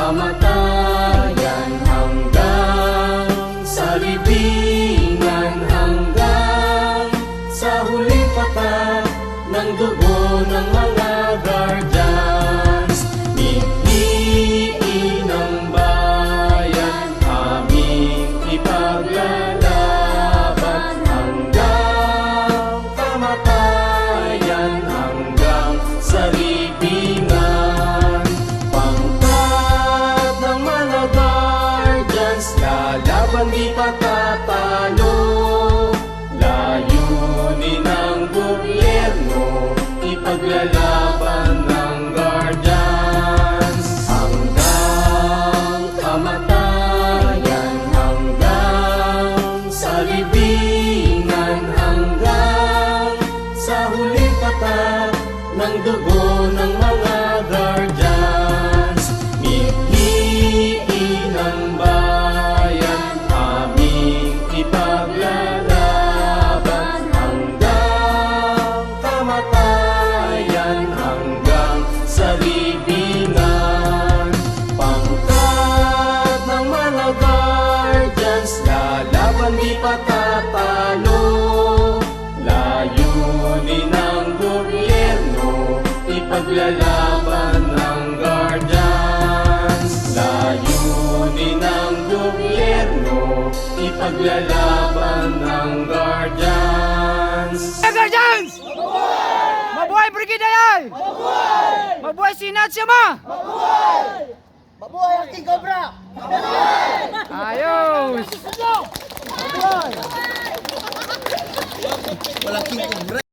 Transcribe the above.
kamatayan hanggang sa libingan, hanggang sa huling patak ng dugo ng mga guardians. Piliin ng bayan, aming ipaglalaban hanggang kamatayan, hanggang sa libingan. Pangkat ng mga guardians, lalaban di patatalo. Layunin ng gobyerno, ipaglalaban ng guardians hanggang kamatayan, hanggang sa libingan, hanggang sa huling patak ng dugo ng mga guardians. Piliin ng bayan, aming ipaglalaban hanggang kamatayan, hanggang sa libingan. Pangkat ng mga guardians, lalaban di patatalo. Layunin ng gobyerno, ipaglalaban ng guardians. Layunin ng gobyerno, ipaglalaban ng guardians. Guardians! Mabuhay Brigada yan! Mabuhay Sinat Siyama! Mabuhay ang King Cobra! Ayos! Walang King Cobra!